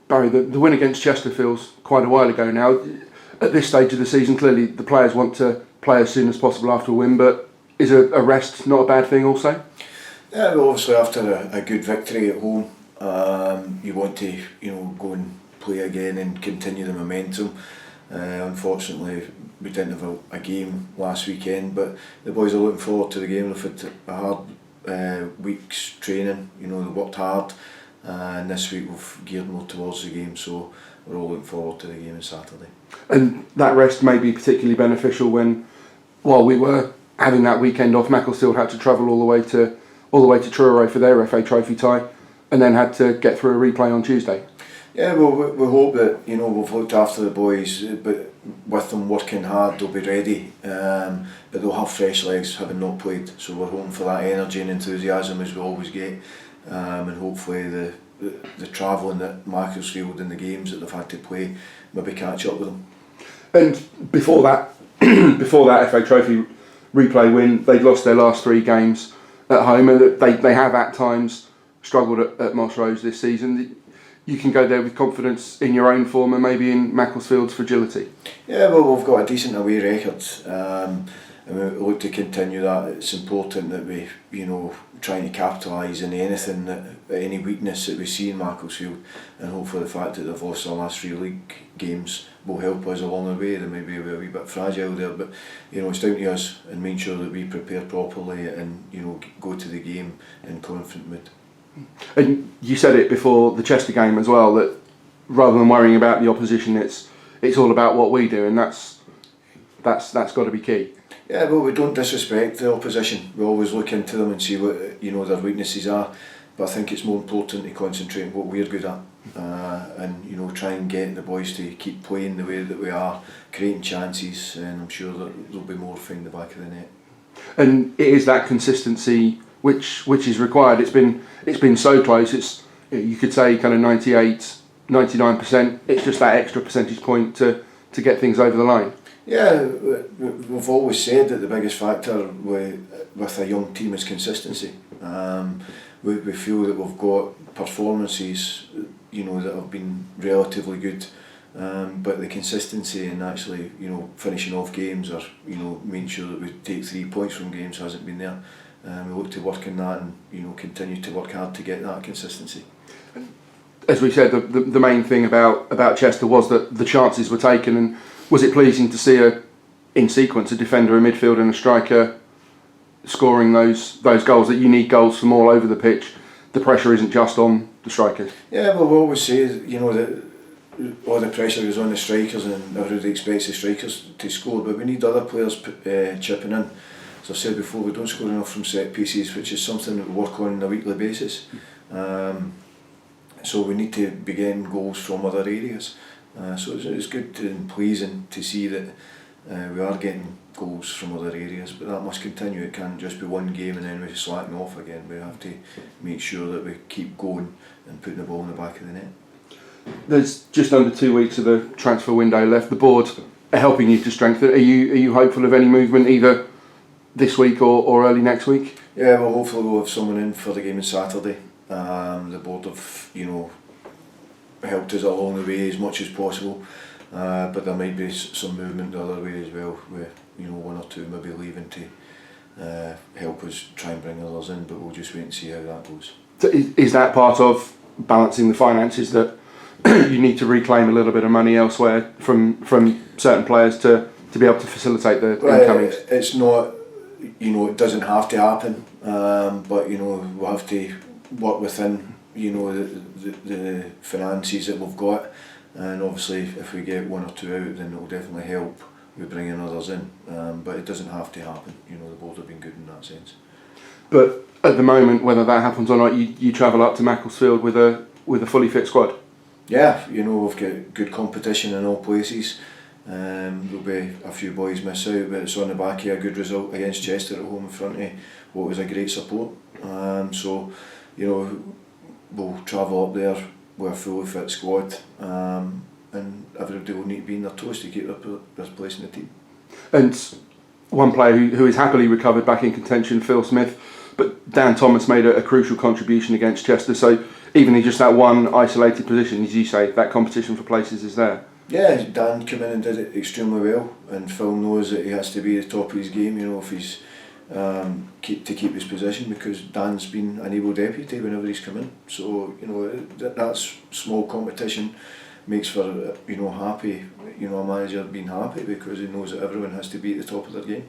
Barry, the win against Chester feels quite a while ago now. At this stage of the season, clearly the players want to play as soon as possible after a win, but is a rest not a bad thing also? Yeah, well, obviously after a good victory at home, you want to go and play again and continue the momentum. Unfortunately, we didn't have a game last weekend, but the boys are looking forward to the game. They've had a hard week's training. They worked hard, and this week we've geared more towards the game. So we're all looking forward to the game on Saturday. And that rest may be particularly beneficial while we were having that weekend off, Macclesfield had to travel all the way to Truro for their FA Trophy tie, and then had to get through a replay on Tuesday. Yeah, well, we hope that we've looked after the boys, but with them working hard, they'll be ready. But they'll have fresh legs, having not played. So we're hoping for that energy and enthusiasm as we always get, and hopefully the travelling at Macclesfield and the games that they've had to play maybe catch up with them. And before that, FA Trophy replay win, they'd lost their last 3 games at home, and they have at times struggled at Moss Rose this season. You can go there with confidence in your own form and maybe in Macclesfield's fragility. Yeah, well, we've got a decent away record, and we look to continue that. It's important that we, trying to capitalise on any weakness that we see in Macclesfield, and hopefully the fact that they've lost their last 3 league games will help us along the way. They may be a wee bit fragile there, but it's down to us and make sure that we prepare properly and go to the game in confident mood. And you said it before the Chester game as well, that rather than worrying about the opposition, it's all about what we do, and that's got to be key. Yeah, well, we don't disrespect the opposition. We always look into them and see what their weaknesses are. But I think it's more important to concentrate on what we're good at, and try and get the boys to keep playing the way that we are, creating chances, and I'm sure that there'll be more from the back of the net. And it is that consistency which is required. It's been so close. It's, you could say, kind of 99%. It's just that extra percentage point to get things over the line. Yeah, we've always said that the biggest factor with a young team is consistency. We feel that we've got performances, that have been relatively good, but the consistency and actually, finishing off games or making sure that we take 3 points from games hasn't been there. We look to work on that and continue to work hard to get that consistency. As we said, the main thing about Chester was that the chances were taken, and was it pleasing to see in sequence a defender, a midfielder and a striker scoring those goals, that you need goals from all over the pitch? The pressure isn't just on the strikers. Yeah, well, we always say that all the pressure is on the strikers and everybody expects the strikers to score, but we need other players chipping in. As I've said before, we don't score enough from set pieces, which is something that we work on a weekly basis. So we need to be getting goals from other areas. So it's good and pleasing to see that we are getting goals from other areas, but that must continue. It can't just be one game and then we slacken off again. We have to make sure that we keep going and putting the ball in the back of the net. There's just under 2 weeks of the transfer window left. The board are helping you to strengthen. Are you hopeful of any movement either this week or early next week? Yeah, well, hopefully we'll have someone in for the game on Saturday. The board have helped us along the way as much as possible, but there might be some movement the other way as well, where one or two maybe leaving to help us try and bring others in, but we'll just wait and see how that goes. So is that part of balancing the finances, that you need to reclaim a little bit of money elsewhere from certain players to be able to facilitate the incomings? It's not, it doesn't have to happen, but we'll have to work within the finances that we've got, and obviously if we get one or two out, then it will definitely help with bringing others in, but it doesn't have to happen. The board have been good in that sense. But at the moment, whether that happens or not, you travel up to Macclesfield with a fully fit squad. Yeah, we've got good competition in all places. There'll be a few boys miss out, but it's on the back of a good result against Chester at home in front of what was a great support. So we'll travel up there with a fully fit squad, and everybody will need to be in their toes to keep their place in the team. And one player who is happily recovered back in contention, Phil Smith, but Dan Thomas made a crucial contribution against Chester. So even in just that one isolated position, as you say, that competition for places is there. Yeah, Dan came in and did it extremely well, and Phil knows that he has to be at the top of his game, you know, if he's to keep his position, because Dan's been an able deputy whenever he's come in. So, you know, that's small competition makes for, you know, happy, you know, a manager being happy because he knows that everyone has to be at the top of their game.